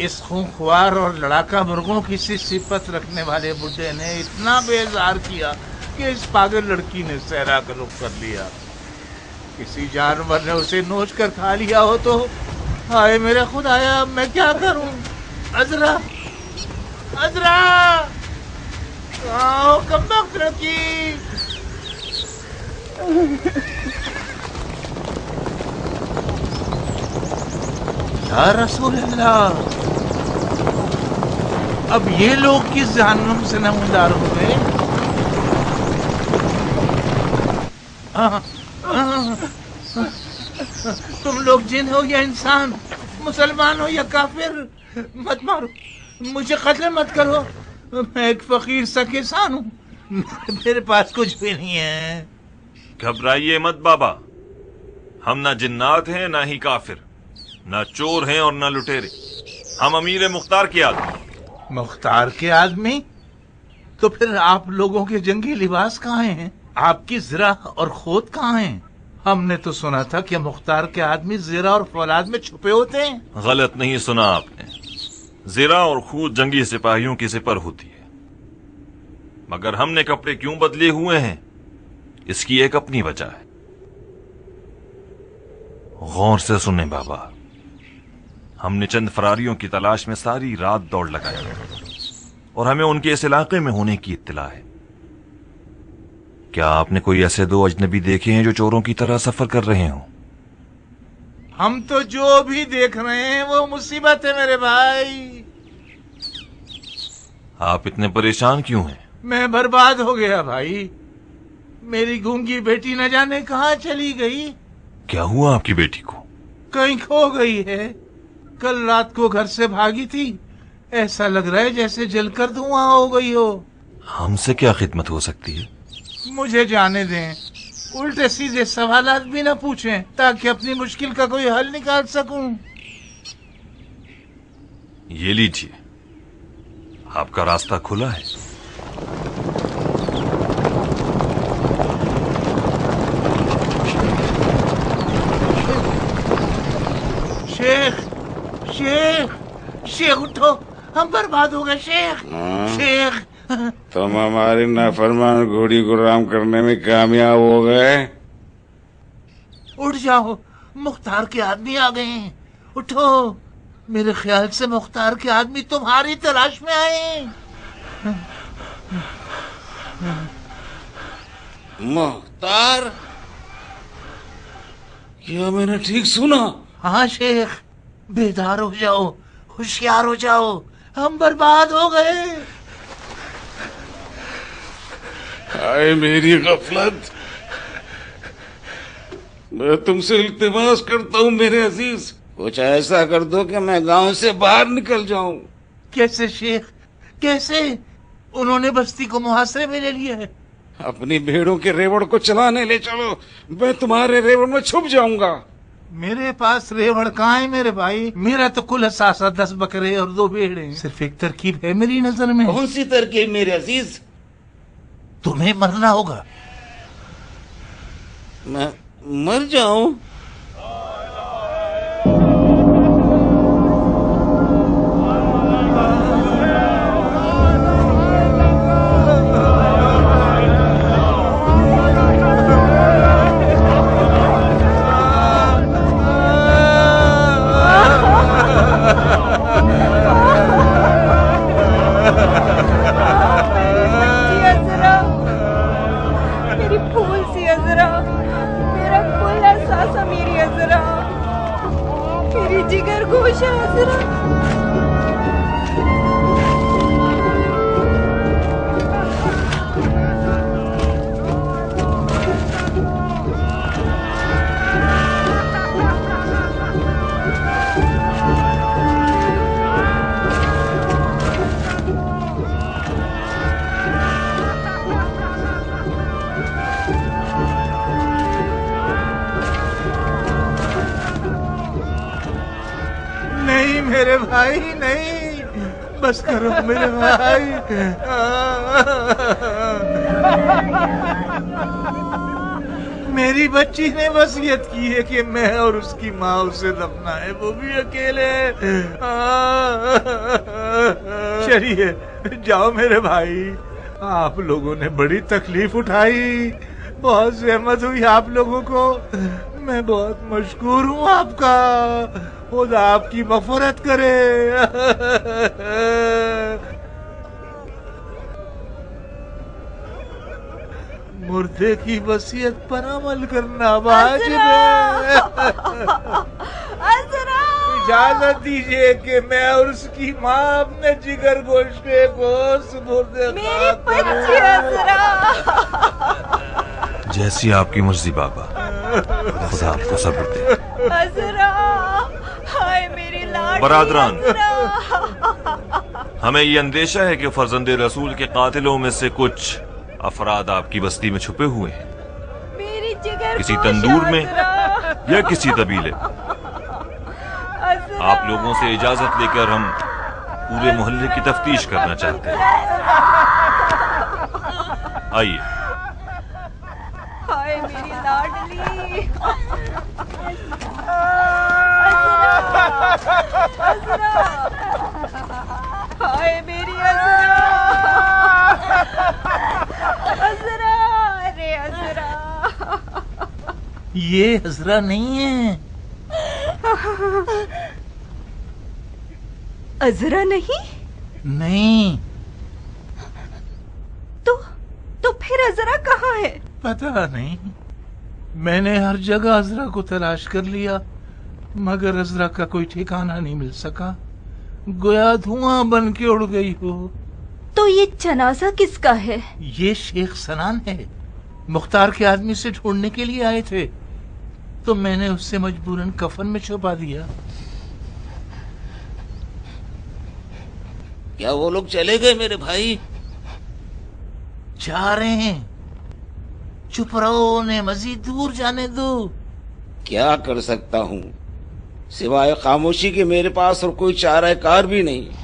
اس خونخوار اور لڑاکا مرغوں کی سی صفت رکھنے والے بڈھے نے اتنا بیزار کیا کہ اس پاگل لڑکی نے صحرا کا رخ کر لیا. کسی جانور نے اسے نوچ کر کھا لیا ہو تو ہائے میرے خدایا میں کیا کروں. عذرا عذرا آؤ کمبخت لڑکی. یا رسول اللہ، اب یہ لوگ کس جہنم سے نمودار ہو گئے؟ تم لوگ جن ہو یا انسان، مسلمان ہو یا کافر، مت مارو، مجھے قتل مت کرو. میں ایک فقیر سا کسان ہوں، میرے پاس کچھ بھی نہیں ہے. گھبرائیے مت بابا، ہم نہ جنات ہیں نہ ہی کافر، نہ چور ہیں اور نہ لٹیرے، ہم امیر مختار کے آدمی. مختار کے آدمی؟ تو پھر آپ لوگوں کے جنگی لباس کہاں ہیں؟ آپ کی زرہ اور خود کہاں ہیں؟ ہم نے تو سنا تھا کہ مختار کے آدمی زرہ اور فولاد میں چھپے ہوتے ہیں. غلط نہیں سنا آپ نے، زرہ اور خود جنگی سپاہیوں کی سپر ہوتی ہے، مگر ہم نے کپڑے کیوں بدلے ہوئے ہیں اس کی ایک اپنی وجہ ہے. غور سے سنیں بابا، ہم نے چند فراریوں کی تلاش میں ساری رات دوڑ لگائی اور ہمیں ان کے اس علاقے میں ہونے کی اطلاع ہے. کیا آپ نے کوئی ایسے دو اجنبی دیکھے ہیں جو چوروں کی طرح سفر کر رہے ہوں؟ ہم تو جو بھی دیکھ رہے ہیں وہ مصیبت ہے میرے بھائی. آپ اتنے پریشان کیوں ہیں؟ میں برباد ہو گیا بھائی. میری گونگی بیٹی نہ جانے کہاں چلی گئی. کیا ہوا آپ کی بیٹی کو؟ کہیں کھو گئی ہے. کل رات کو گھر سے بھاگی تھی، ایسا لگ رہا ہے جیسے جل کر دھواں ہو گئی ہو. ہم سے کیا خدمت ہو سکتی ہے؟ مجھے جانے دیں، الٹے سیدھے سوالات بھی نہ پوچھیں تاکہ اپنی مشکل کا کوئی حل نکال سکوں. یہ لیجیے، آپ کا راستہ کھلا ہے. شیخ شیخ شیخ اٹھو، ہم برباد ہو گئے. شیخ شیخ تم ہماری نافرمان گھوڑی کو رام کرنے میں کامیاب ہو گئے. اٹھ جاؤ، مختار کے آدمی آ گئے ہیں. اٹھو، میرے خیال سے مختار کے آدمی تمہاری تلاش میں آئے ہیں. مختار؟ کیا میں نے ٹھیک سنا؟ ہاں شیخ، بیدار ہو جاؤ، ہوشیار ہو جاؤ، ہم برباد ہو گئے. آئے میری غفلت. میں تم سے التماس کرتا ہوں میرے عزیز، کچھ ایسا کر دو کہ میں گاؤں سے باہر نکل جاؤں. کیسے شیخ، کیسے؟ انہوں نے بستی کو محاصرے میں لے لیا ہے. اپنی بھیڑوں کے ریوڑ کو چلانے لے چلو، میں تمہارے ریوڑ میں چھپ جاؤں گا. میرے پاس ریوڑ کہاں ہے میرے بھائی؟ میرا تو کل اثاثہ 10 بکرے اور 2 بھیڑیں. صرف ایک ترکیب ہے میری نظر میں. کون سی ترکیب میرے عزیز؟ تمہیں مرنا ہوگا. میں مر جاؤں؟ جگر گوشہ عذرا. نہیں میرے بھائی نہیں، بس کرو میرے بھائی. میری بچی نے وصیت کی ہے کہ میں اور اس کی ماں اسے دفنائے، وہ بھی اکیلے۔ چلیے جاؤ میرے بھائی، آپ لوگوں نے بڑی تکلیف اٹھائی، بہت زحمت ہوئی آپ لوگوں کو، میں بہت مشکور ہوں آپ کا، خدا آپ کی مغفرت کرے۔ مردے کی وصیت پر عمل کرنا واجب ہے۔ اجازت دیجیے کہ میں اور اس کی ماں اپنے جگر گوشتے کو سپرد خاک کروں۔ جیسی آپ کی مرضی بابا، خدا آپ کو صبر دے۔ برادران، ہمیں یہ اندیشہ ہے کہ فرزند رسول کے قاتلوں میں سے کچھ افراد آپ کی بستی میں چھپے ہوئے ہیں، کسی تندور میں یا کسی طبیلے۔ آپ لوگوں سے اجازت لے کر ہم پورے محلے کی تفتیش کرنا چاہتے ہیں۔ آئیے۔ ہائے میری لاڈلی، ہائے میری عذرا، ارے عذرا، یہ عذرا نہیں ہے۔ عذرا نہیں؟ نہیں، تو پھر عذرا کہاں ہے؟ پتہ نہیں، میں نے ہر جگہ عذرا کو تلاش کر لیا مگر عذرا کا کوئی ٹھکانہ نہیں مل سکا، گویا دھواں بن کے اڑ گئی ہو۔ تو یہ جنازہ کس کا ہے؟ یہ شیخ سنان ہے، مختار کے آدمی سے ڈھونڈنے کے لیے آئے تھے تو میں نے اس سے مجبوراً کفن میں چھپا دیا۔ کیا وہ لوگ چلے گئے میرے بھائی؟ جا رہے ہیں، چپ رہو، انہیں مزید دور جانے دو۔ کیا کر سکتا ہوں سوائے خاموشی کے، میرے پاس اور کوئی چارہ کار بھی نہیں۔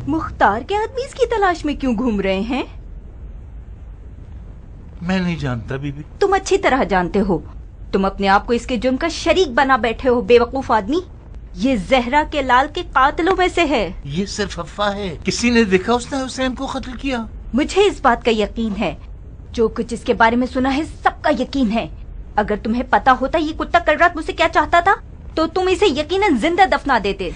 مختار کے آدمی اس کی تلاش میں کیوں گھوم رہے ہیں؟ میں نہیں جانتا بی بی۔ تم اچھی طرح جانتے ہو، تم اپنے آپ کو اس کے جرم کا شریک بنا بیٹھے ہو، بے وقوف آدمی۔ یہ زہرا کے لال کے قاتلوں میں سے ہے۔ یہ صرف افواہ ہے، کسی نے دیکھا اس نے حسین کو قتل کیا؟ مجھے اس بات کا یقین ہے، جو کچھ اس کے بارے میں سنا ہے سب کا یقین ہے۔ اگر تمہیں پتا ہوتا یہ کتا کل رات مجھ سے کیا چاہتا تھا تو تم اسے یقیناً زندہ دفنا دیتے۔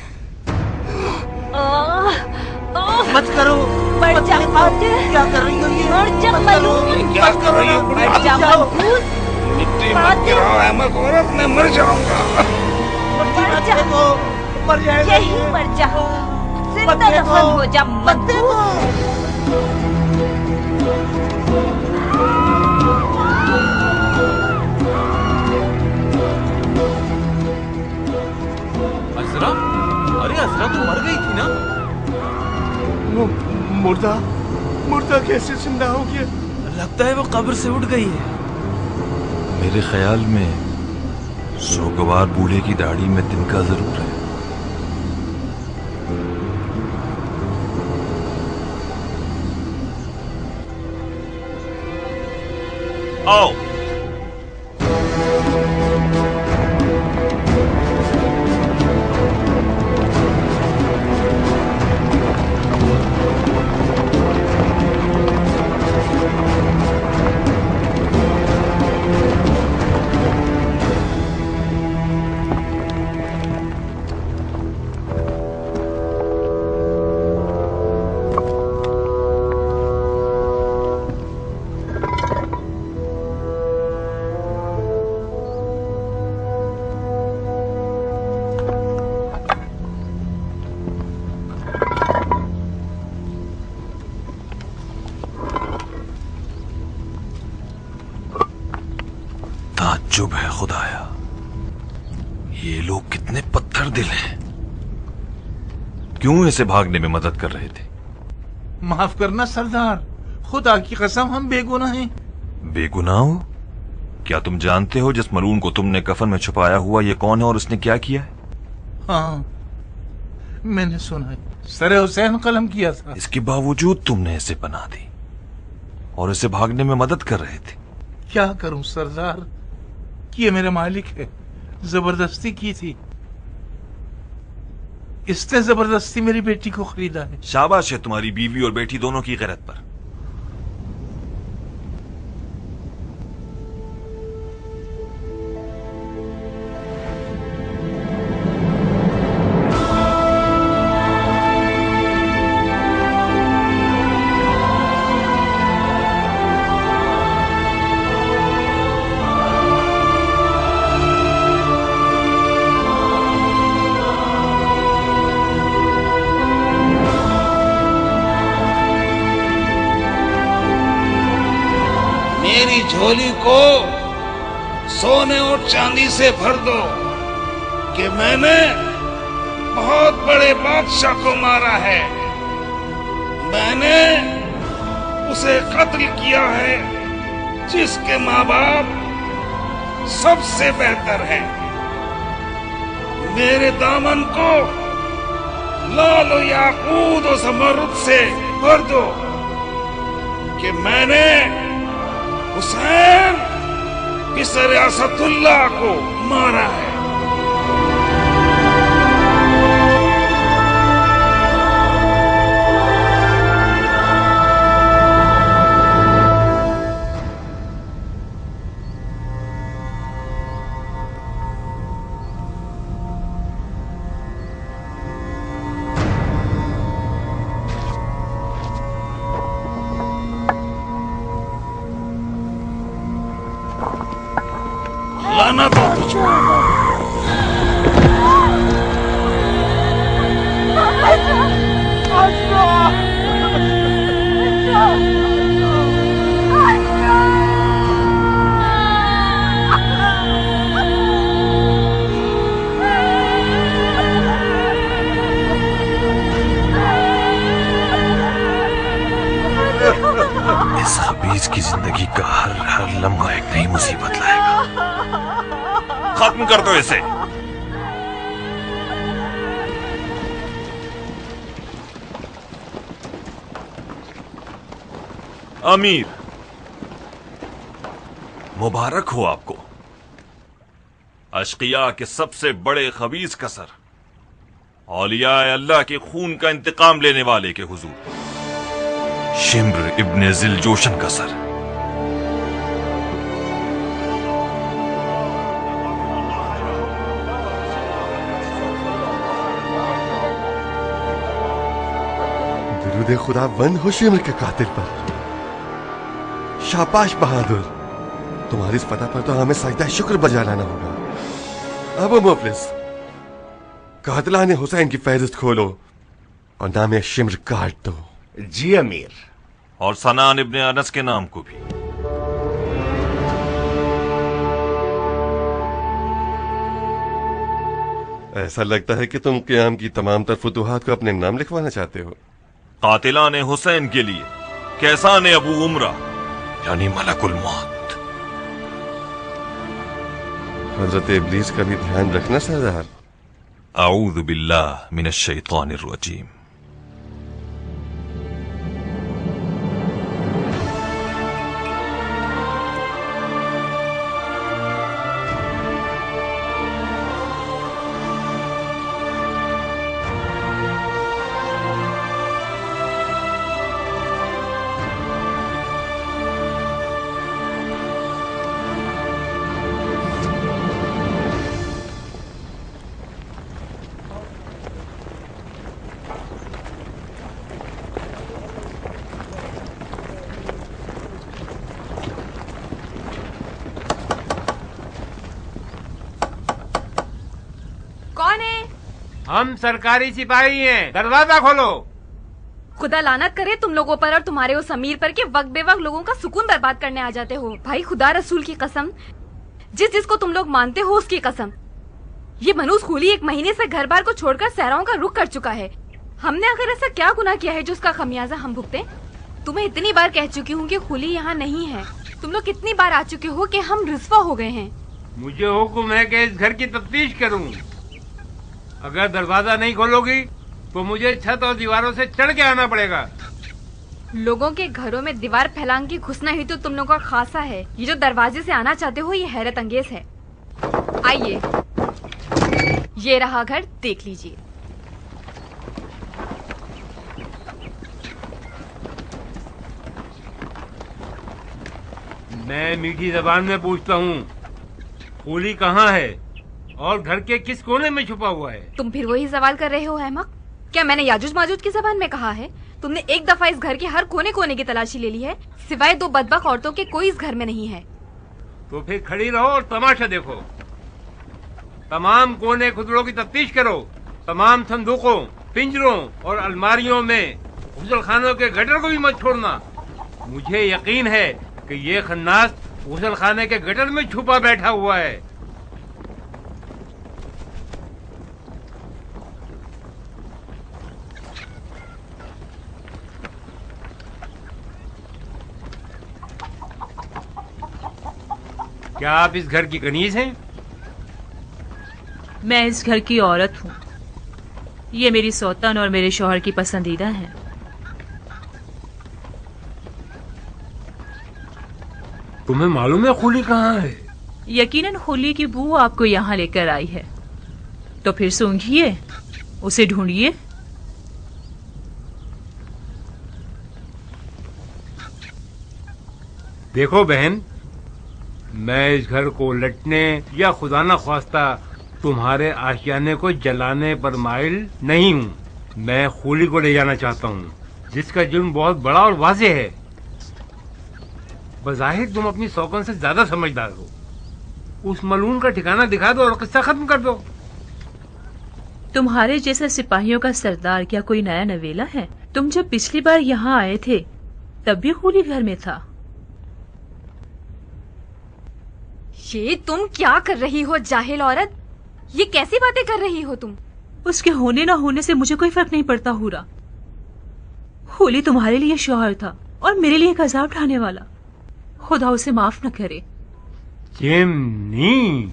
مت کرو، مر جا قاتل، کیا کر رہی ہو یہ؟ مر جا ملعون، کیا کر رہی ہو؟ مر جا منحوس، مٹی مت گراؤ احمق عورت، میں مر جاؤں گا۔ مر جا، مر جائے گا یہی مر جا، زندہ دفن ہو جا منحوس۔ عذرا، ارے عذرا تو مر گئی تھی نا؟ مردہ کیسے زندہ ہو گیا؟ لگتا ہے وہ قبر سے اٹھ گئی ہے۔ میرے خیال میں سوگوار بوڑھے کی داڑھی میں تنکا ضرور ہے۔ آؤ۔ یہ لوگ کتنے پتھر دل ہیں، کیوں اسے بھاگنے میں مدد کر رہے تھے؟ معاف کرنا سردار، خدا کی قسم ہم بے گناہ ہیں۔ بے گناہ ہو؟ کیا تم جانتے ہو جس ملعون کو تم نے کفن میں چھپایا ہوا یہ کون ہے اور اس نے کیا کیا ہے؟ ہاں میں نے سنا ہے، سر حسین قلم کیا تھا۔ اس کے باوجود تم نے اسے پناہ دی اور اسے بھاگنے میں مدد کر رہے تھے۔ کیا کروں سردار، یہ میرا مالک ہے، زبردستی کی تھی، اس نے زبردستی میری بیٹی کو خریدا ہے۔ شاباش ہے تمہاری بیوی اور بیٹی دونوں کی غیرت پر۔ میری جھولی کو سونے اور چاندی سے بھر دو کہ میں نے بہت بڑے بادشاہ کو مارا ہے، میں نے اسے قتل کیا ہے جس کے ماں باپ سب سے بہتر ہیں۔ میرے دامن کو لال و یاقوت و زمرد سے بھر دو کہ میں نے حسین پسر اسد اللہ کو مارا ہے۔ لعنت ہو تجھ پر۔ اس خبیث کی زندگی کا ہر لمحہ ایک نئی مصیبت لائے گا۔ ختم کر دو اسے۔ امیر، مبارک ہو آپ کو، اشقیاء کے سب سے بڑے خبیث کا سر، اولیاء اللہ کے خون کا انتقام لینے والے کے حضور، شمر ابن ذی الجوشن کا سر۔ درود خدا بند ہو شمر کے قاتل پر۔ شاباش بہادر، تمہاری اس فتح پر تو ہمیں سجدہ شکر بجا لانا ہوگا۔ ابو مفلس، قاتلان حسین کی فہرست کھولو اور نام شمر کاٹ دو۔ جی امیر۔ اور سنان ابن انس کے نام کو بھی۔ ایسا لگتا ہے کہ تم قیام کی تمام تر فتوحات کو اپنے نام لکھوانا چاہتے ہو۔ قاتلان حسین کے لیے کیسان ابو عمرہ یعنی ملک الموت۔ حضرت ابلیس کا بھی دھیان رکھنا سردار۔ اعوذ باللہ من الشیطان الرجیم۔ ہم سرکاری سپاہی ہیں، دروازہ کھولو۔ خدا لعنت کرے تم لوگوں پر اور تمہارے اس امیر پر کہ وقت بے وقت لوگوں کا سکون برباد کرنے آ جاتے ہو۔ بھائی خدا رسول کی قسم، جس کو تم لوگ مانتے ہو اس کی قسم، ये मनूस खूली 1 महीने से घर बार को छोड़कर सहराओं का रुख कर चुका है। हमने आखिर ऐसा क्या गुनाह किया है जो उसका खमियाजा हम भुगतें? तुम्हें इतनी बार कह चुकी हूँ कि खूली यहाँ नहीं है। तुम लोग कितनी बार आ चुके हो कि हम रुस्वा हो गए हैं। मुझे हुक्म है कि इस घर की तफ्तीश करूं। अगर दरवाजा नहीं खोलोगी तो मुझे छत और दीवारों से चढ़ के आना पड़ेगा। लोगों के घरों में दीवार फैलांग के घुसना ही तो तुम लोगों का खासा है। ये जो दरवाजे से आना चाहते हो ये हैरत अंगेज है। आइए, ये रहा घर, देख लीजिए। मैं मीठी जबान में पूछता हूँ, खूली कहाँ है और घर के किस कोने में छुपा हुआ है? तुम फिर वही सवाल कर रहे हो अहमक। क्या मैंने याजुज माजुज की जबान में कहा है? तुमने एक दफा इस घर के हर कोने कोने की तलाशी ले ली है, सिवाय 2 बदबक औरतों के कोई इस घर में नहीं है। तो फिर खड़ी रहो और तमाशा देखो। तमाम कोने खुदड़ों की तफ्तीश करो। तमाम संदूकों, पिंजरों और अलमारियों में गुसल खानों के गटर को भी मत छोड़ना। मुझे यकीन है कि ये खन्नास गुसल खाने के गटर में छुपा बैठा हुआ है। क्या आप इस घर की कनीज हैं? मैं इस घर की औरत हूँ। ये मेरी सौतन और मेरे शौहर की पसंदीदा है। तुम्हें मालूम है खूली कहाँ है? यकीनन खूली की बू आपको यहाँ लेकर आई है, तो फिर सूंघिए, उसे ढूंढिए। देखो बहन, मैं इस घर को लटने या खुदा न ख्वास्ता तुम्हारे आशियाने को जलाने पर माइल नहीं हूँ। मैं खूली को ले जाना चाहता हूँ, जिसका जुर्म बहुत बड़ा और वाज़ेह है। बज़ाहिर तुम अपनी सौकन से ज्यादा समझदार हो। उस मलून का ठिकाना दिखा दो और किस्सा खत्म कर दो। तुम्हारे जैसे सिपाहियों का सरदार क्या कोई नया नवेला है? तुम जब पिछली बार यहाँ आए थे तब भी खूली घर में था। ये तुम क्या कर रही हो जाहिल औरत? ये कैसी बातें कर रही हो तुम? उसके होने ना होने से मुझे कोई फर्क नहीं पड़ता हुरा। खूली तुम्हारे लिए शौहर था और मेरे लिए एक अजाब ढाने वाला। खुदा उसे माफ न करे। चिमनी,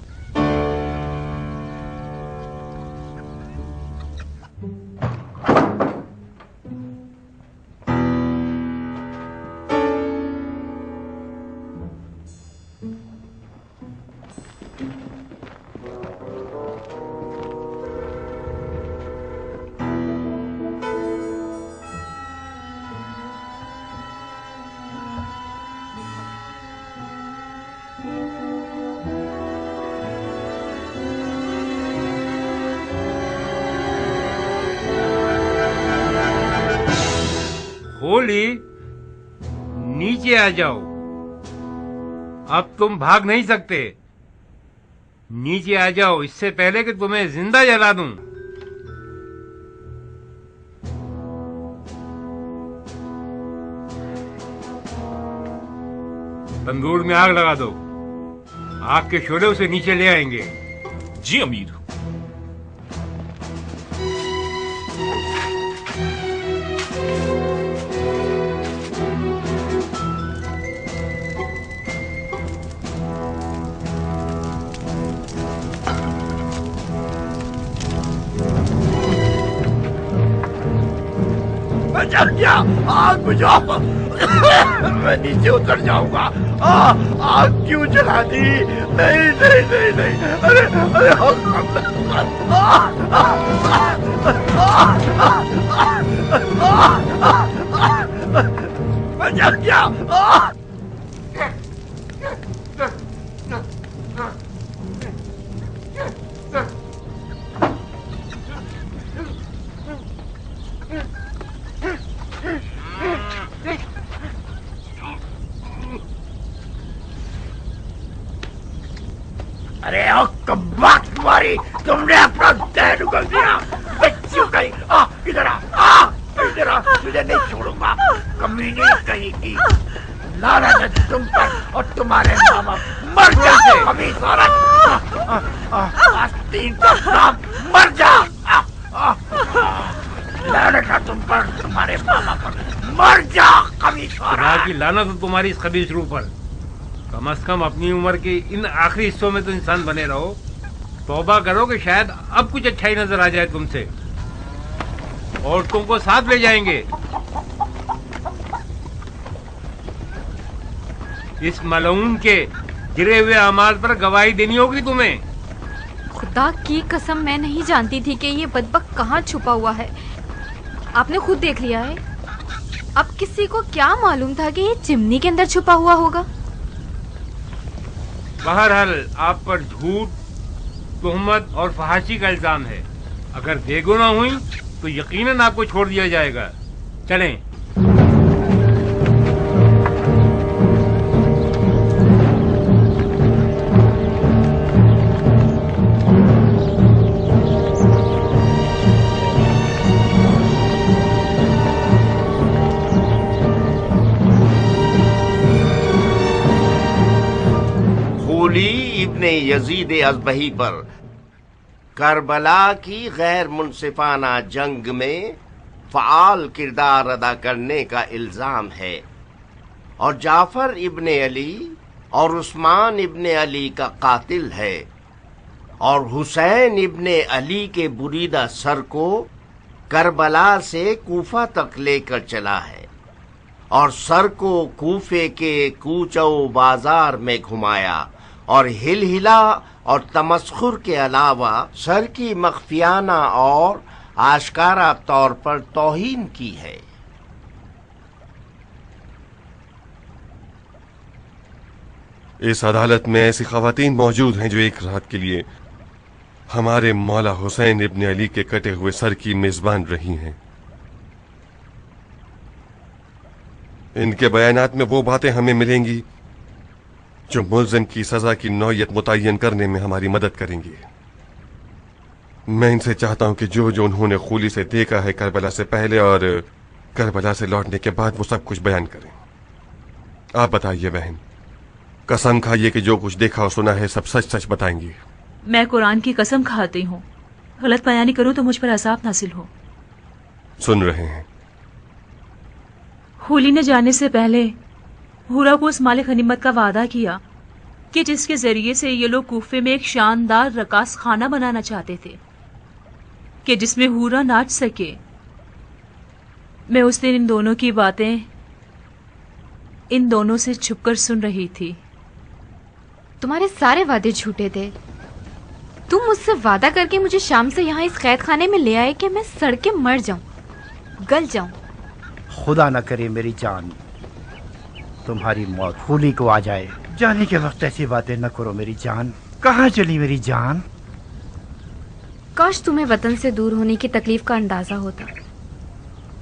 खूली, नीचे आ जाओ। अब तुम भाग नहीं सकते। नीचे आ जाओ, इससे पहले कि तुम्हें जिंदा जला दूं। तंदूर में आग लगा दो। आग के शोले उसे नीचे ले आएंगे। जी अमीर। जल गया, आग बुझाओ। मैं नीचे उतर जाऊंगा। आग क्यों जला दी? नहीं नहीं नहीं नहीं, अरे अरे मैं जल गया। अरे ओ कब्बाक तुम्हारी, तुमने अपना दहन उगल दिया। बच्चियों कहीं इधर आ, इधर आ, तुझे नहीं छोड़ूंगा कमीने कहीं की। लानत है तुम पर और तुम्हारे माँ बाप। मर जा खबीस औरत, आस्तीन का सांप, मर जा। लानत है तुम पर, तुम्हारे माँ बाप पर, मर जा खबीस खुदा औरत। की लानत हो तुम्हारी इस खबीस रूह पर। कम से कम अपनी उम्र के इन आखिरी हिस्सों में तो इंसान बने रहो। तौबा करो कि शायद अब कुछ अच्छाई नजर आ जाए तुमसे, और तुमको साथ ले जाएंगे। इस मलऊन के गिरे हुए अमाल पर गवाही देनी होगी तुम्हें। खुदा की कसम, मैं नहीं जानती थी कि ये बदबख्त कहाँ छुपा हुआ है। आपने खुद देख लिया है। अब किसी को क्या मालूम था कि ये चिमनी के अंदर छुपा हुआ होगा। बहरहाल आप पर झूठ, तुहमत और फहाशी का इल्जाम है। अगर बेगुनाह हुई तो यकीनन आपको छोड़ दिया जाएगा। चलें। इब्ने यजीद अज़बही पर करबला की गैर मुनसिफाना जंग में फ़आल किरदार अदा करने का इल्जाम है और जाफर इब्ने अली और उस्मान इब्ने अली का कातिल है और हुसैन इब्ने अली के बुरीदा सर को करबला से कूफा तक लेकर चला है और सर को कूफे के कूचो बाजार में घुमाया और हिल हिला और तमस्खुर के अलावा सर की मख्फियाना और आशकारा तौर पर तौहीन की है। इस अदालत में ऐसी खवातीन मौजूद हैं जो एक रात के लिए हमारे मौला हुसैन इब्ने अली के कटे हुए सर की मेजबान रही हैं। इनके बयानात में वो बातें हमें मिलेंगी जो मुल्ज़िम की सजा की नौयत मुतय्यन करने में हमारी मदद करेंगी। मैं इनसे चाहता हूं कि जो जो उन्होंने खूली से देखा है करबला से पहले और करबला से लौटने के बाद वो सब कुछ बयान करें। आप बताइए बहन, कसम खाइए कि जो कुछ देखा और सुना है सब सच सच बताएंगी। मैं कुरान की कसम खाती हूँ, गलत बयानी करूँ तो मुझ पर अज़ाब नासिल हो। सुन रहे हैं। होली ने जाने से पहले हूरा को उस मालिक गनीमत का वादा किया कि जिसके जरिए से ये लोग कूफे में एक शानदार रकास खाना बनाना चाहते थे कि जिसमें हूरा नाच सके। मैं उस दिन इन दोनों की बातें इन दोनों से छुपकर सुन रही थी। तुम्हारे सारे वादे झूठे थे। तुम मुझसे वादा करके मुझे शाम से यहाँ इस कैद खाने में ले आए कि मैं सड़ के मर जाऊं, गल जाऊं। खुदा न करे मेरी जान तुम्हारी मौत होली को आ जाए। जाने के वक्त ऐसी बातें न करो मेरी जान। कहाँ चली मेरी जान? काश तुम्हें वतन से दूर होने की तकलीफ का अंदाजा होता,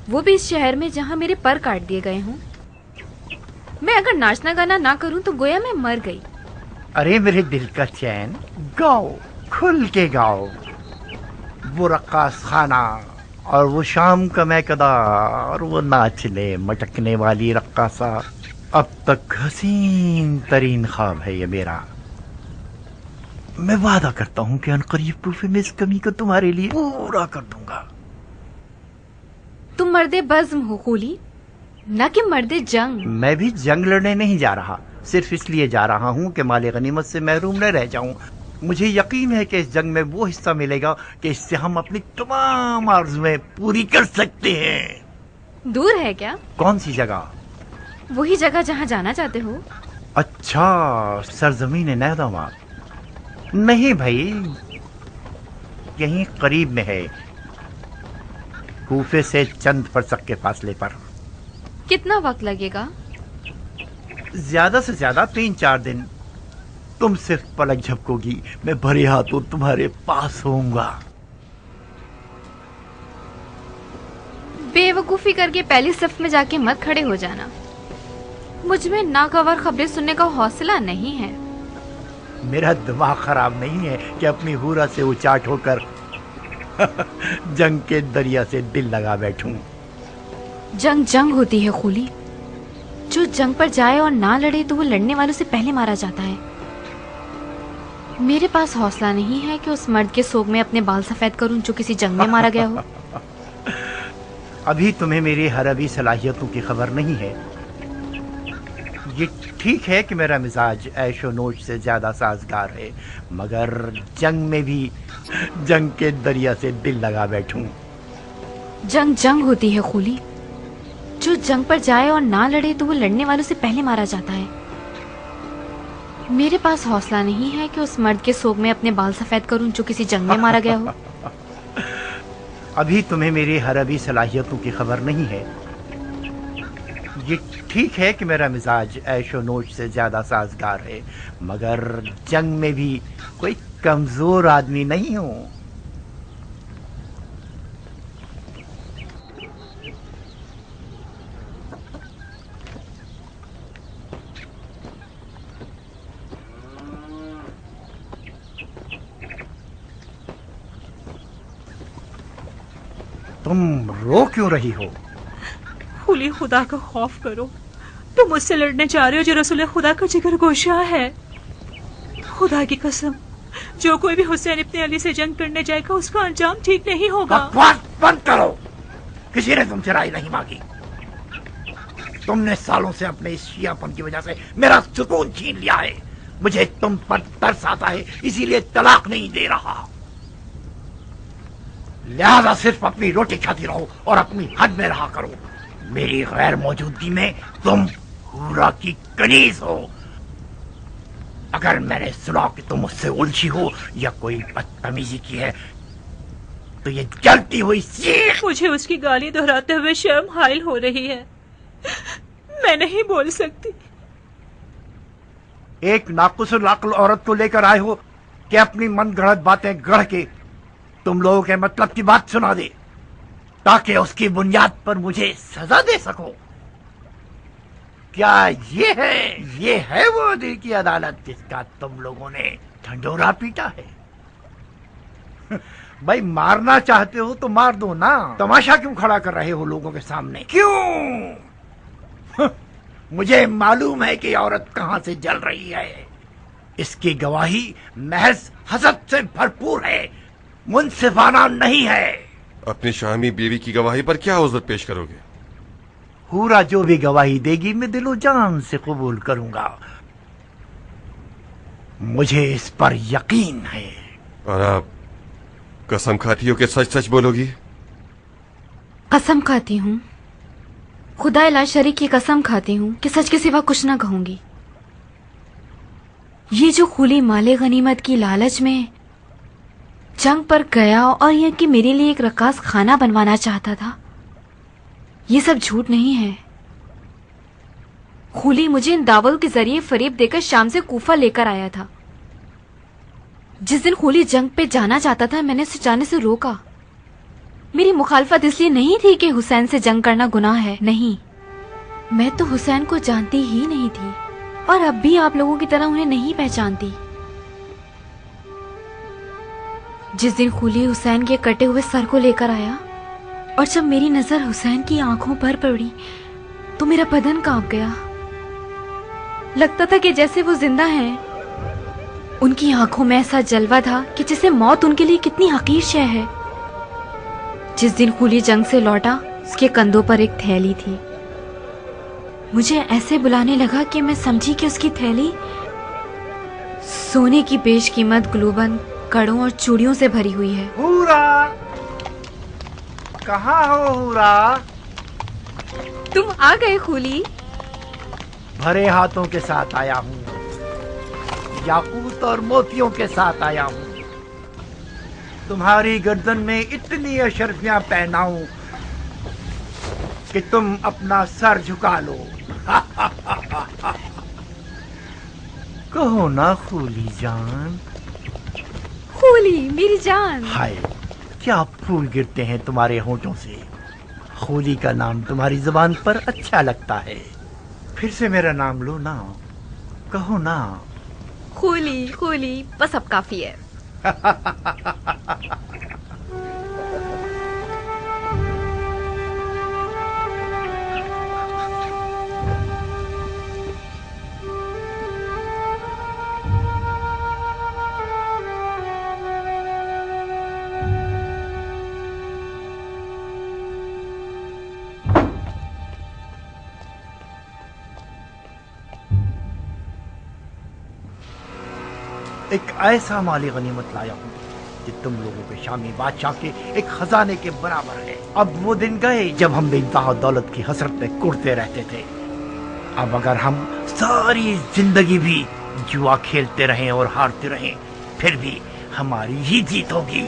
वो भी इस शहर में जहाँ मेरे पर काट दिए गए हों। मैं अगर नाचना गाना ना करूं तो गोया मैं मर गई। अरे मेरे दिल का चैन, गाओ, खुल के गाओ। वो रक्कास खाना और वो शाम का मैकदा और वो नाचने मटकने वाली रक्कासा अब तक हसीन तरीन ख्वाब है ये मेरा। मैं वादा करता हूँ कि अनकरीब कूफे में इस कमी को तुम्हारे लिए पूरा कर दूंगा। तुम मर्दे बज़्म हो खूली, न कि मर्दे जंग। मैं भी जंग लड़ने नहीं जा रहा, सिर्फ इसलिए जा रहा हूँ कि माले गनीमत से महरूम न रह जाऊं। मुझे यकीन है कि इस जंग में वो हिस्सा मिलेगा कि इससे हम अपनी तमाम आरज़ुएं पूरी कर सकते हैं। दूर है क्या? कौन सी जगह? वही जगह जहाँ जाना चाहते हो। अच्छा, सरजमीन नैदमा। नहीं भाई, यहीं करीब में है, कूफे से चंद फरसक के फासले पर। कितना वक्त लगेगा? ज्यादा से ज्यादा 3-4 दिन। तुम सिर्फ पलक झपकोगी, मैं भरे हाथों तुम्हारे पास होऊंगा। बेवकूफी करके पहली सफ में जाके मत खड़े हो जाना। मुझ में नागवार खबरें सुनने का हौसला नहीं है। मेरा दिमाग खराब नहीं है कि अपनी हूरा से उचाट होकर जंग के दरिया से दिल लगा बैठूं। जंग जंग होती है खूली, जो जंग पर जाए और ना लड़े तो वो लड़ने वालों से पहले मारा जाता है। मेरे पास हौसला नहीं है कि उस मर्द के सोग में अपने बाल सफेद करूं जो किसी जंग में मारा गया हो। अभी तुम्हें मेरी हरबी सलाहियतों की खबर नहीं है। ये ठीक है कि मेरा मिजाज ऐशो नोश से ज्यादा साजगार है, मगर जंग में भी जंग के दरिया से दिल लगा बैठूं। जंग जंग होती है खूली। जो जंग पर जाए और ना लड़े तो वो लड़ने वालों से पहले मारा जाता है। मेरे पास हौसला नहीं है कि उस मर्द के सोग में अपने बाल सफेद करूं जो किसी जंग में मारा गया हो। अभी तुम्हें मेरी हरबी सलाहियतों की खबर नहीं है। ये ठीक है कि मेरा मिजाज ऐशो नोश से ज्यादा साजगार है, मगर जंग में भी कोई कमजोर आदमी नहीं हूं। तुम रो क्यों रही हो? खुली, खुदा का खौफ करो। तुम मुझसे लड़ने जा रहे हो जो रसूल खुदा का जिगर गोशा है। खुदा की कसम, जो कोई भी हुसैन इब्ने अली से जंग करने जाएगा उसका अंजाम ठीक नहीं होगा। बकवास बंद करो। किसी ने तुमसे राय नहीं मांगी। तुमने सालों से अपने इस शियापन की वजह से मेरा सुकून छीन लिया है। मुझे तुम पर तरस आता है, इसीलिए तलाक नहीं दे रहा। लिहाजा सिर्फ अपनी रोटी खाती रहो और अपनी हद में रहा करो। मेरी गैर मौजूदगी में तुम हूरा की कनीज हो। अगर मैंने सुना कि तुम मुझसे उलझी हो या कोई बदतमीजी की है तो ये जलती हुई सीख। मुझे उसकी गाली दोहराते हुए शर्म हाइल हो रही है। मैं नहीं बोल सकती। एक नाकुसुल अक्ल औरत को लेकर आए हो कि अपनी मन गढ़ंत बातें गढ़ के तुम लोगों के मतलब की बात सुना दे, ताकि उसकी बुनियाद पर मुझे सजा दे सको। क्या ये है वो दिल की अदालत जिसका तुम लोगों ने ढंढोरा पीटा है? भाई मारना चाहते हो तो मार दो ना। तमाशा क्यों खड़ा कर रहे हो लोगों के सामने? क्यों? मुझे मालूम है कि औरत कहां से जल रही है। इसकी गवाही महज हसद से भरपूर है, मुनसिफाना नहीं है। अपनी शामी बीवी की गवाही पर क्या उज़्र पेश करोगे? हूरा जो भी गवाही देगी मैं दिलो जान से कबूल करूंगा। मुझे इस पर यकीन है। और आप कसम खाती हो कि सच सच बोलोगी? कसम खाती हूँ, खुदा ला शरीक की कसम खाती हूँ कि सच के सिवा कुछ ना कहूंगी। ये जो खुली माले गनीमत की लालच में जंग पर गया और यह कि मेरे लिए एक रकास खाना बनवाना चाहता था, ये सब झूठ नहीं है। खुली मुझे इन दावों के जरिए फरेब देकर शाम से कूफा लेकर आया था। जिस दिन खुली जंग पे जाना चाहता था मैंने उसे जाने से रोका। मेरी मुखालफत इसलिए नहीं थी कि हुसैन से जंग करना गुनाह है, नहीं। मैं तो हुसैन को जानती ही नहीं थी और अब भी आप लोगों की तरह उन्हें नहीं पहचानती। जिस दिन खुली हुसैन के कटे हुए सर को लेकर आया और जब मेरी नजर हुसैन की आंखों पर पड़ी तो मेरा बदन कांप गया। लगता था कि जैसे वो जिंदा हैं। उनकी आंखों में ऐसा जलवा था कि जैसे मौत उनके लिए कितनी हकीर शय है। जिस दिन खुली जंग से लौटा उसके कंधों पर एक थैली थी। मुझे ऐसे बुलाने लगा कि मैं समझी कि उसकी थैली सोने की बेशकीमत ग्लूबंद, कड़ों और चूड़ियों से भरी हुई है। हूरा, कहाँ हो हूरा? तुम आ गए खुली। भरे हाथों के साथ आया हूँ, याकूत और मोतियों के साथ आया हूँ। तुम्हारी गर्दन में इतनी अशर्फियां पहनाऊं कि तुम अपना सर झुका लो। कहो ना खूली जान। खुली मेरी जान। हाय, क्या फूल गिरते हैं तुम्हारे होठों से। खूली का नाम तुम्हारी जुबान पर अच्छा लगता है। फिर से मेरा नाम लो ना, कहो ना। खुली खुली, बस अब काफी है। एक ऐसा माली गनीमत लाया हूँ कि तुम लोगों के शामी बादशाह के एक खजाने के बराबर है। अब वो दिन गए जब हम बेइंतहा दौलत की हसरत में कुड़ते रहते थे। अब अगर हम सारी जिंदगी भी जुआ खेलते रहें और हारते रहें, फिर भी हमारी ही जीत होगी।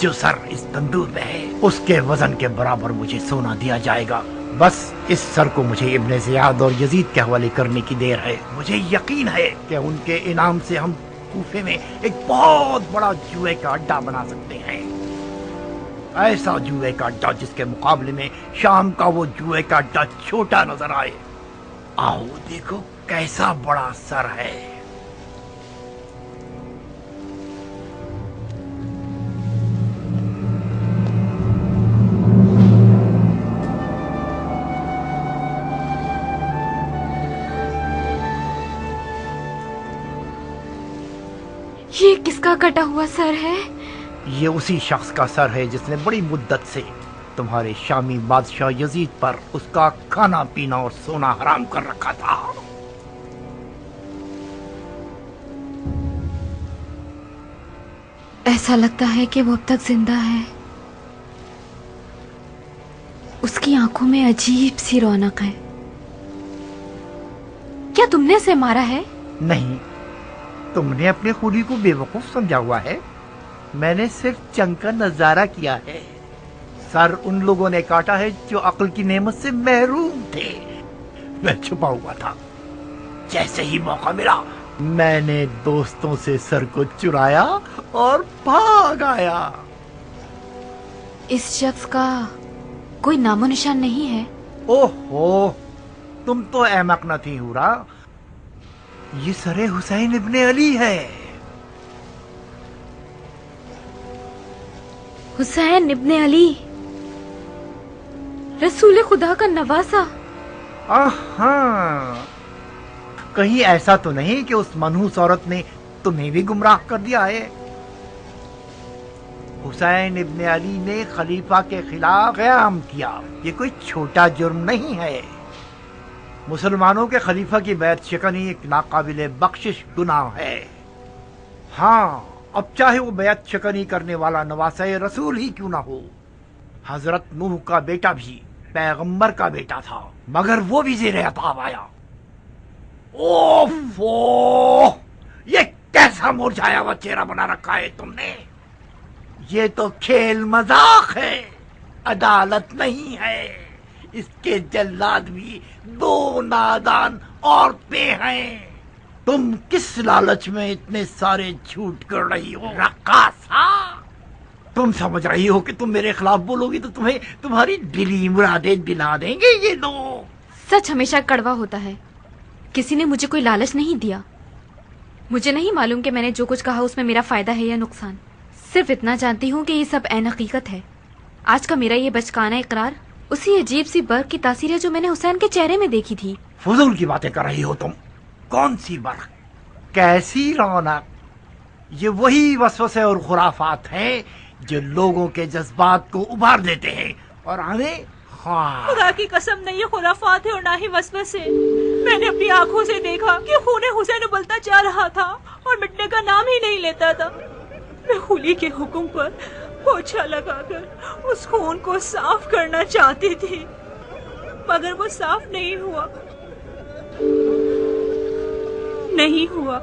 जो सर इस तंदूर में है उसके वजन के बराबर मुझे सोना दिया जाएगा। बस इस सर को मुझे इब्ने ज़ियाद और यजीद के हवाले करने की देर है। मुझे यकीन है कि उनके इनाम से हम कूफे में एक बहुत बड़ा जुए का अड्डा बना सकते हैं। ऐसा जुए का अड्डा जिसके मुकाबले में शाम का वो जुए का अड्डा छोटा नजर आए। आओ देखो कैसा बड़ा सर है। ये किसका कटा हुआ सर है? ये उसी शख्स का सर है जिसने बड़ी मुद्दत से तुम्हारे शामी बादशाह यजीद पर उसका खाना पीना और सोना हराम कर रखा था। ऐसा लगता है कि वो अब तक जिंदा है। उसकी आंखों में अजीब सी रौनक है। क्या तुमने उसे मारा है? नहीं, तुमने अपने खूनी को बेवकूफ समझा हुआ है। मैंने सिर्फ जंग का नजारा किया है। सर उन लोगों ने काटा है जो अक्ल की नेमत से महरूम थे। मैं छुपा हुआ था। जैसे ही मौका मिला मैंने दोस्तों से सर को चुराया और भाग आया। इस शख्स का कोई नामो निशान नहीं है? ओहो, तुम तो अहमक न थी हुरा। ये सरे हुसैन इब्ने अली है। हुसैन इब्ने अली, रसूल खुदा का नवासा। हाँ, कहीं ऐसा तो नहीं कि उस मनहूस औरत ने तुम्हें भी गुमराह कर दिया है? हुसैन इब्ने अली ने खलीफा के खिलाफ क़याम किया। ये कोई छोटा जुर्म नहीं है। मुसलमानों के खलीफा की बैत शिकनी एक नाकाबिले बख्शिश गुनाह है। हाँ, अब चाहे वो बैत शिकनी करने वाला नवासे रसूल ही क्यों ना हो। हजरत नूह का बेटा भी पैगंबर का बेटा था, मगर वो भी ज़ेरे अताब आया। ओफो, ये कैसा मुरझाया हुआ चेहरा बना रखा है तुमने। ये तो खेल मजाक है, अदालत नहीं है। इसके जल्लाद भी दो नादान औरतें हैं। तुम किस लालच में इतने सारे झूठ कर रही हो रकासा? तुम समझ रही हो कि तुम मेरे खिलाफ बोलोगी तो तुम्हें तुम्हारी दिली मुरादें दिला देंगे ये लोग। सच हमेशा कड़वा होता है। किसी ने मुझे कोई लालच नहीं दिया। मुझे नहीं मालूम कि मैंने जो कुछ कहा उसमें मेरा फायदा है या नुकसान। सिर्फ इतना जानती हूँ कि ये सब ऐन हकीकत है। आज का मेरा ये बचकाना इकरार उसी अजीब सी बर्फ की तासीर है जो मैंने हुसैन के चेहरे में देखी थी। फजूल की बातें कर रही हो तुम। कौन सी बर्फ, कैसी रौनक? ये वही वसवसे और खुराफात हैं जो लोगों के जज्बात को उभार देते हैं और हमें खुदा की कसम नहीं, ये खुराफात है और ना ही वसवसे। मैंने अपनी आंखों से देखा कि खून हुसैन उबलता जा रहा था और मिटने का नाम ही नहीं लेता था। मैं खूली के हुक्म पर पोछा लगाकर उस खून को साफ करना चाहती थी, मगर वो साफ नहीं हुआ। नहीं हुआ।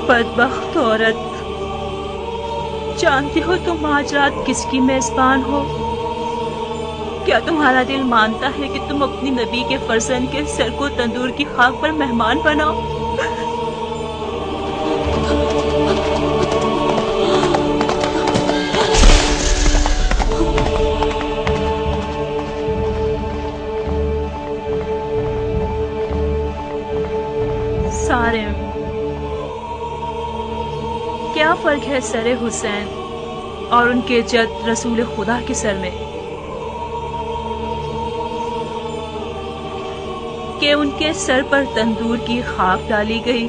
बदबख्त औरत, जानती हो तुम आज रात किसकी मेजबान हो? क्या तुम्हारा दिल मानता है कि तुम अपनी नबी के फर्जंद के सर को तंदूर की खाक पर मेहमान बनाओ? کیا فرق ہے سر حسین اور ان کے جد رسول خدا کے سر میں کہ ان کے سر پر تندور کی خاک ڈالی گئی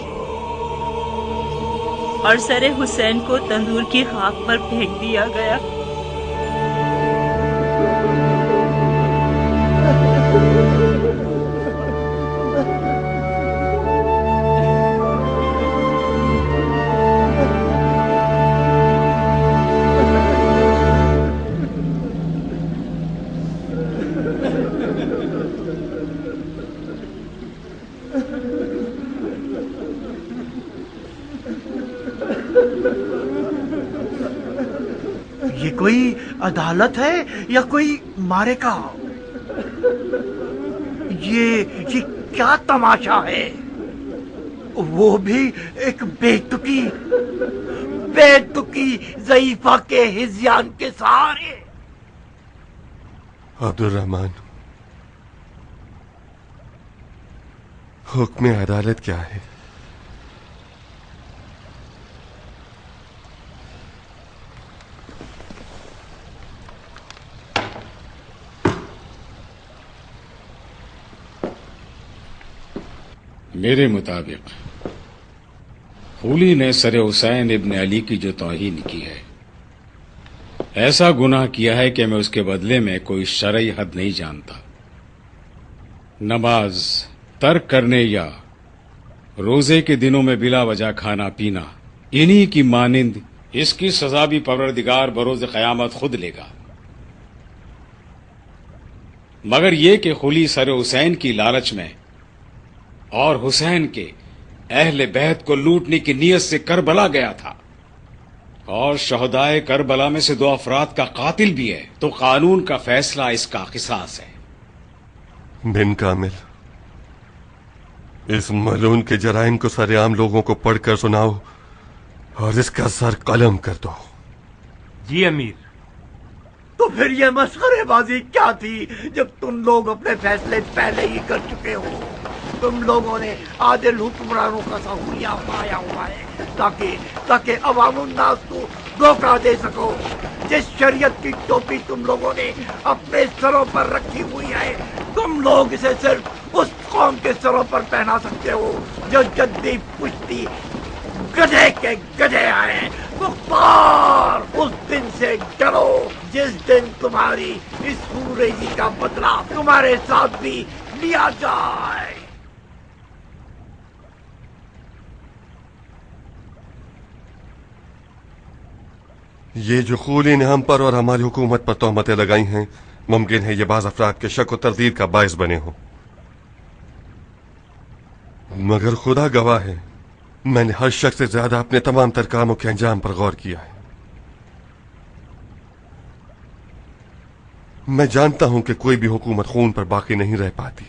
اور سر حسین کو تندور کی خاک پر پھینک دیا گیا؟ یہ کوئی عدالت ہے یا کوئی مارے کا؟ یہ کیا تماشا ہے؟ وہ بھی ایک بے تکی ضعیفہ کے ہذیان کے سہارے۔ عبد الرحمن، حکم عدالت کیا ہے؟ میرے مطابق خولی نے سر حسین ابن علی کی جو توہین کی ہے، ایسا گناہ کیا ہے کہ میں اس کے بدلے میں کوئی شرعی حد نہیں جانتا۔ نماز ترک کرنے یا روزے کے دنوں میں بلا وجہ کھانا پینا، انہی کی مانند اس کی سزا بھی پروردگار بروز قیامت خود لے گا۔ مگر یہ کہ خولی سر حسین کی لالچ میں اور حسین کے اہل بیت کو لوٹنے کی نیت سے کربلا گیا تھا اور شہدائے کربلا میں سے 2 افراد کا قاتل بھی ہے، تو قانون کا فیصلہ اس کا قصاص ہے۔ بن کامل، اس ملعون کے جرائم کو سر عام لوگوں کو پڑھ کر سناؤ اور اس کا سر قلم کر دو۔ جی امیر۔ تو پھر یہ مسخرے بازی کیا تھی جب تم لوگ اپنے فیصلے پہلے ہی کر چکے ہو؟ تم لوگوں نے عادل حکمرانوں کا سہولیا پایا ہوا ہے تاکہ عوام الناس کو دھوکہ دے سکو۔ جس شریعت کی ٹوپی تم لوگوں نے اپنے سروں پر رکھی ہوئی ہے، تم لوگ اسے صرف اس قوم کے سروں پر پہنا سکتے ہو جو جدی پشتی گدھے کے گدھے آئے۔ کفار، اس دن سے ڈرو جس دن تمہاری اس خوریزی کا بدلہ تمہارے ساتھ بھی لیا جائے۔ یہ جو خولی نے ہم پر اور ہماری حکومت پر تہمتیں لگائی ہیں، ممکن ہے یہ بعض افراد کے شک و تردید کا باعث بنے ہوں، مگر خدا گواہ ہے میں نے ہر شخص سے زیادہ اپنے تمام تر کاموں کے انجام پر غور کیا ہے۔ میں جانتا ہوں کہ کوئی بھی حکومت خون پر باقی نہیں رہ پاتی۔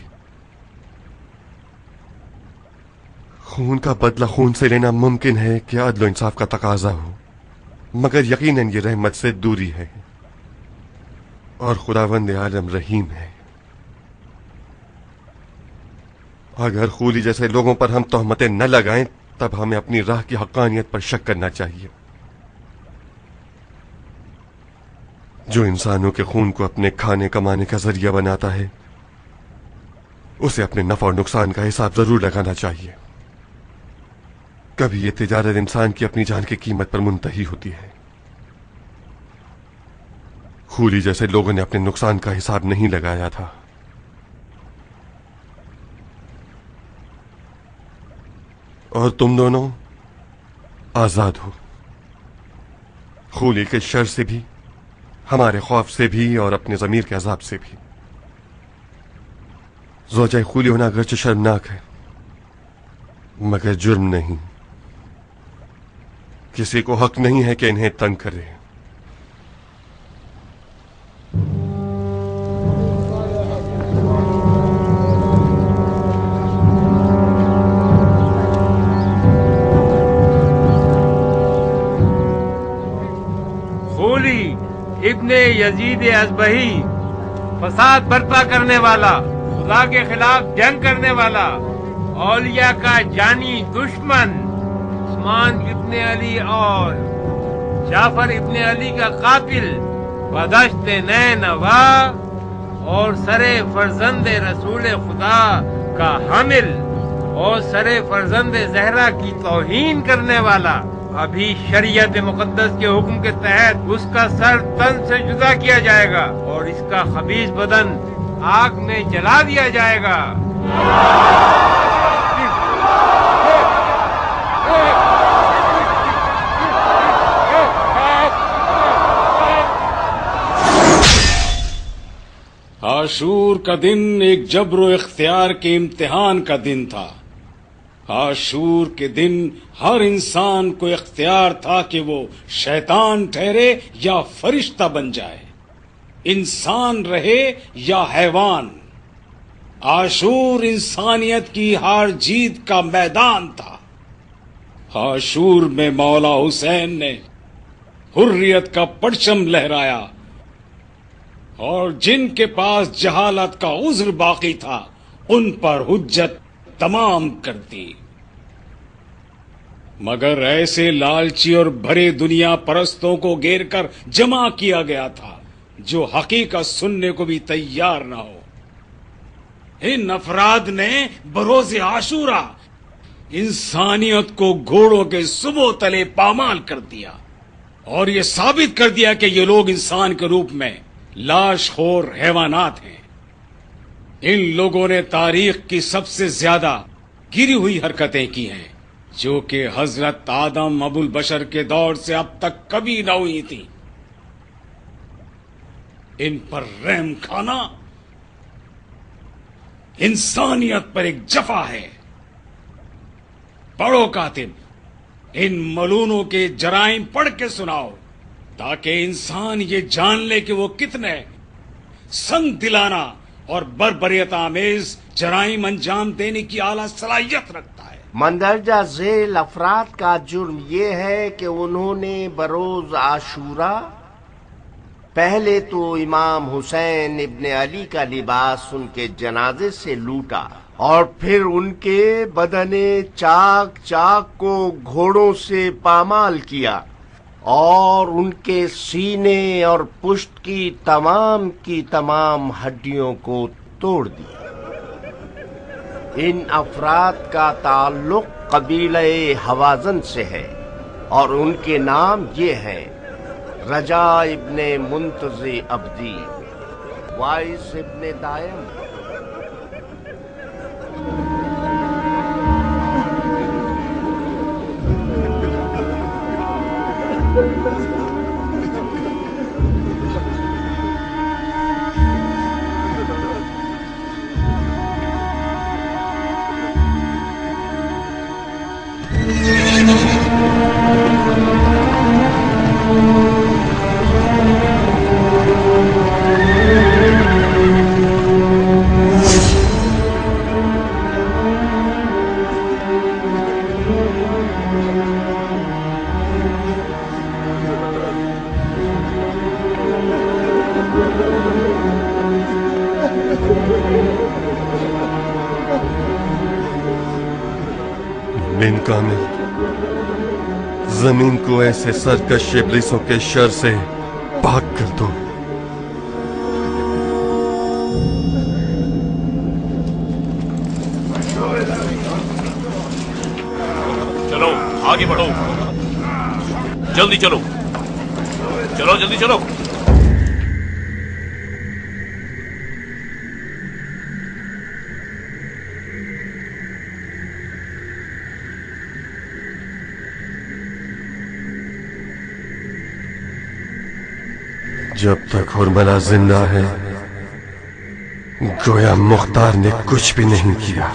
خون کا بدلہ خون سے لینا ممکن ہے کہ عدل و انصاف کا تقاضا ہو، مگر یقیناً یہ رحمت سے دوری ہے اور خداوند عالم رحیم ہے۔ اگر خولی جیسے لوگوں پر ہم تہمتیں نہ لگائیں تب ہمیں اپنی راہ کی حقانیت پر شک کرنا چاہیے۔ جو انسانوں کے خون کو اپنے کھانے کمانے کا ذریعہ بناتا ہے، اسے اپنے نفع اور نقصان کا حساب ضرور لگانا چاہیے۔ کبھی یہ تجارت انسان کی اپنی جان کی قیمت پر منتہی ہوتی ہے۔ خولی جیسے لوگوں نے اپنے نقصان کا حساب نہیں لگایا تھا۔ اور تم دونوں آزاد ہو، خولی کے شر سے بھی، ہمارے خوف سے بھی اور اپنے ضمیر کے عذاب سے بھی۔ زوجہ خولی ہونا اگرچہ شرمناک ہے مگر جرم نہیں۔ کسی کو حق نہیں ہے کہ انہیں تنگ کرے۔ خولی ابن یزید ازبہی، فساد برپا کرنے والا، خدا کے خلاف جنگ کرنے والا، اولیاء کا جانی دشمن، عثمان ابن علی اور جعفر ابن علی کا قاتل بدشت نینوا اور سرے فرزند رسول خدا کا حامل اور سرے فرزند زہرا کی توہین کرنے والا ابھی شریعت مقدس کے حکم کے تحت اس کا سر تن سے جدا کیا جائے گا اور اس کا خبیث بدن آگ میں جلا دیا جائے گا۔ عاشور کا دن ایک جبر و اختیار کے امتحان کا دن تھا۔ عاشور کے دن ہر انسان کو اختیار تھا کہ وہ شیطان ٹھہرے یا فرشتہ بن جائے، انسان رہے یا حیوان۔ عاشور انسانیت کی ہار جیت کا میدان تھا۔ عاشور میں مولا حسین نے حریت کا پرچم لہرایا اور جن کے پاس جہالت کا عذر باقی تھا ان پر حجت تمام کر دی، مگر ایسے لالچی اور بھرے دنیا پرستوں کو گھیر کر جمع کیا گیا تھا جو حقیقت سننے کو بھی تیار نہ ہو۔ ان افراد نے بروز عاشورہ انسانیت کو گھوڑوں کے صبح تلے پامال کر دیا اور یہ ثابت کر دیا کہ یہ لوگ انسان کے روپ میں لاش خور حیوانات ہیں۔ ان لوگوں نے تاریخ کی سب سے زیادہ گری ہوئی حرکتیں کی ہیں جو کہ حضرت آدم ابو البشر کے دور سے اب تک کبھی نہ ہوئی تھی۔ ان پر رحم کھانا انسانیت پر ایک جفا ہے۔ پڑھو کاتب، ان ملونوں کے جرائم پڑھ کے سناؤ تاکہ انسان یہ جان لے کہ وہ کتنے سنگ دلانہ اور بربریت آمیز جرائم انجام دینے کی اعلیٰ صلاحیت رکھتا ہے۔ مندرجہ ذیل افراد کا جرم یہ ہے کہ انہوں نے بروز عاشورہ پہلے تو امام حسین ابن علی کا لباس ان کے جنازے سے لوٹا اور پھر ان کے بدن چاک چاک کو گھوڑوں سے پامال کیا اور ان کے سینے اور پشت کی تمام ہڈیوں کو توڑ دیا۔ ان افراد کا تعلق قبیلہ حوازن سے ہے اور ان کے نام یہ ہیں: رجا ابن منتظر عبدی، وائس ابن دائم، بن کامل، زمین کو ایسے سرکش ابلیسوں کے شر سے پاک کر دو۔ چلو آگے بڑھو، جلدی چلو، چلو جلدی چلو۔ جب تک حرملہ زندہ ہے گویا مختار نے کچھ بھی نہیں کیا۔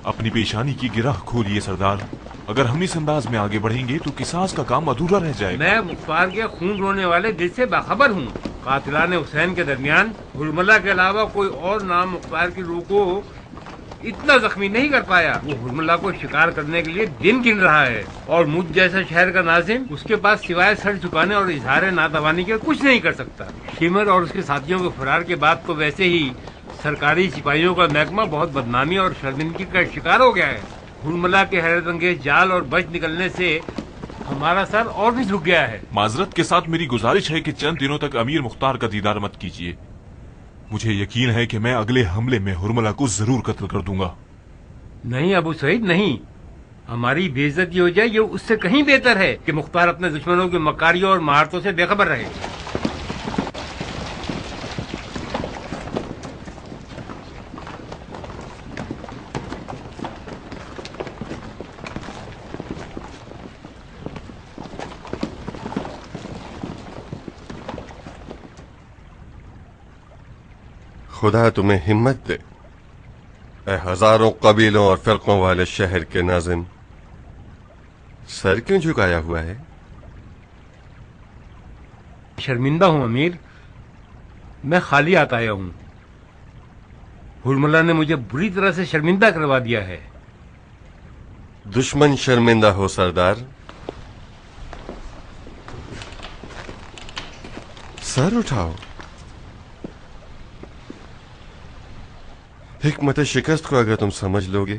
अपनी पेशानी की गिरह खोलिए सरदार। अगर हम इस अंदाज में आगे बढ़ेंगे तो किसास का काम अधूरा रह जाएगा। मैं मुख्तार के खून रोने वाले दिल से बाखबर हूँ। कातिलान हुसैन के दरमियान हुरमला के अलावा कोई और नाम मुख्तार की रूह को इतना जख्मी नहीं कर पाया। वो हुरमला को शिकार करने के लिए दिन गिन रहा है और मुझ जैसा शहर का नाजिम उसके पास सिवाय सर झुकाने और इजहार नातवानी के कुछ नहीं कर सकता। शिमर और उसके साथियों के फरार के बाद तो वैसे ही सरकारी सिपाहियों का महकमा बहुत बदनामी और शर्मिंदगी का शिकार हो गया है। हुरमला के हैरत अंगेज जाल और बच निकलने से हमारा सर और भी झुक गया है। माजरत के साथ मेरी गुजारिश है कि चंद दिनों तक अमीर मुख्तार का दीदार मत कीजिए। मुझे यकीन है कि मैं अगले हमले में हुरमला को जरूर कत्ल कर दूंगा। नहीं अबू सईद नहीं, हमारी बेइज्जती हो जाए ये उससे कहीं बेहतर है कि मुख्तार अपने दुश्मनों की मकारियों और महारतों से बेखबर रहे। खुदा तुम्हें हिम्मत दे ऐ हजारों कबीलों और फिरकों वाले शहर के नाज़िम। सर क्यों झुकाया हुआ है? शर्मिंदा हूँ अमीर, मैं खाली हाथ आया हूँ। हुरमला ने मुझे बुरी तरह से शर्मिंदा करवा दिया है। दुश्मन शर्मिंदा हो सरदार। सर उठाओ। हिकमत शिकस्त को अगर तुम समझ लोगे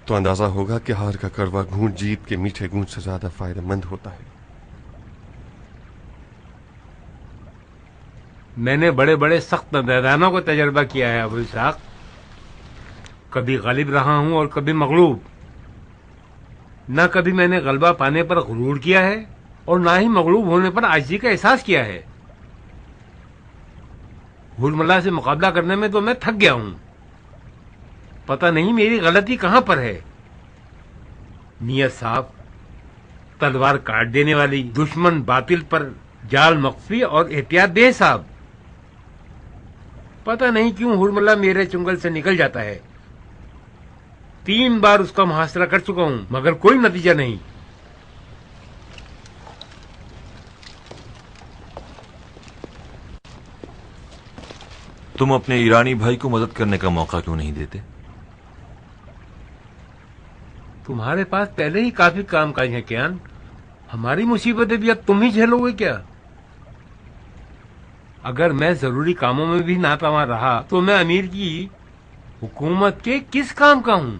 तो अंदाजा होगा कि हार का कड़वा घूंट जीत के मीठे घूंट से ज्यादा फायदेमंद होता है। मैंने बड़े बड़े सख्त मैदानों को तजर्बा किया है अबू इसहाक। कभी गालिब रहा हूं और कभी मगलूब। न कभी मैंने गलबा पाने पर गुरूर किया है और ना ही मगलूब होने पर आजिज़ी का एहसास किया है। हुरमला से मुकाबला करने में तो मैं थक गया हूं। पता नहीं मेरी गलती कहां पर है। नियत साफ, तलवार काट देने वाली, दुश्मन बातिल पर जाल मख्फी और एहतियात बेहिसाब। पता नहीं क्यों हुरमला मेरे चुंगल से निकल जाता है। 3 बार उसका मुहासरा कर चुका हूं मगर कोई नतीजा नहीं। तुम अपने ईरानी भाई को मदद करने का मौका क्यों नहीं देते? तुम्हारे पास पहले ही काफी काम काज है कियान। हमारी मुसीबतें भी अब तुम ही झेलोगे क्या? अगर मैं जरूरी कामों में भी नाकाम रहा तो मैं अमीर की हुकूमत के किस काम का हूं?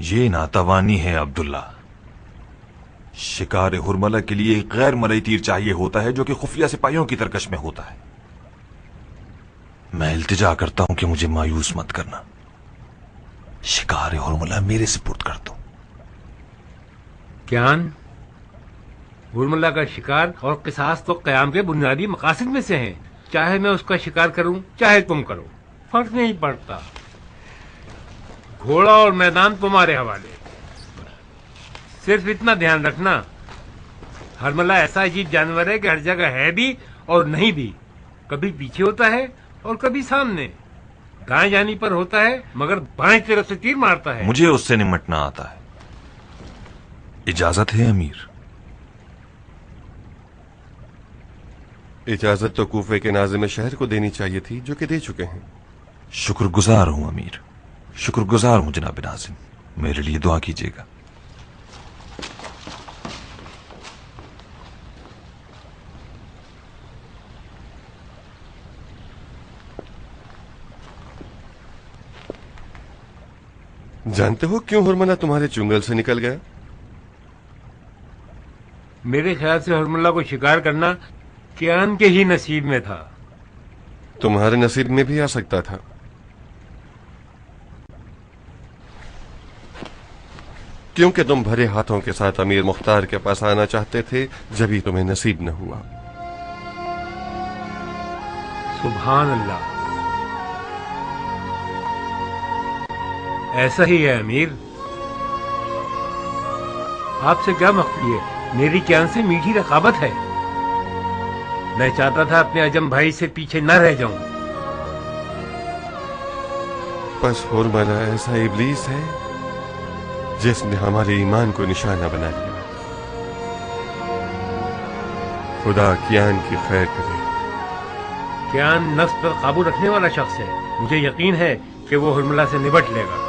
ये नातावानी है अब्दुल्ला। शिकार हुरमला के लिए एक गैर मरई तीर चाहिए होता है जो कि खुफिया सिपाहियों की तरकश में होता है। मैं इल्तिजा करता हूं कि मुझे मायूस मत करना। शिकार हुरमला मेरे सुपुर्द कर दो। कियान, हुरमला का शिकार और किसास तो क़याम के बुनियादी मकासद में से हैं। चाहे मैं उसका शिकार करूं चाहे तुम करो, फर्क नहीं पड़ता। घोड़ा और मैदान तुम्हारे हवाले। सिर्फ इतना ध्यान रखना, हुरमला ऐसा अजीब जानवर है कि हर जगह है भी और नहीं भी। कभी पीछे होता है और कभी सामने। दाएं जानी पर होता है मगर बाएं तरफ से तीर मारता है। मुझे उससे निमटना आता है। इजाजत है अमीर? इजाजत तो कूफे के नाज़िम शहर को देनी चाहिए थी, जो कि दे चुके हैं। शुक्रगुजार हूं अमीर, शुक्रगुजार हूं जनाब नाज़िम। मेरे लिए दुआ कीजिएगा। जानते हो क्यों हुरमला तुम्हारे चुंगल से निकल गया? मेरे ख्याल से हुरमुल्ला को शिकार करना कियान के ही नसीब में था। तुम्हारे नसीब में भी आ सकता था। क्योंकि तुम भरे हाथों के साथ अमीर मुख्तार के पास आना चाहते थे, जब ही तुम्हें नसीब न हुआ। सुभान अल्लाह, ऐसा ही है अमीर। आपसे क्या मख्फी है? मेरी कियान से मीठी रकाबत है। मैं चाहता था अपने अजम भाई से पीछे न रह जाऊं। बस हुरमला ऐसा इब्लीस है जिसने हमारे ईमान को निशाना बना लिया। खुदा कियान की खैर करे। कियान नफ्स पर काबू रखने वाला शख्स है। मुझे यकीन है कि वो हुरमला से निपट लेगा।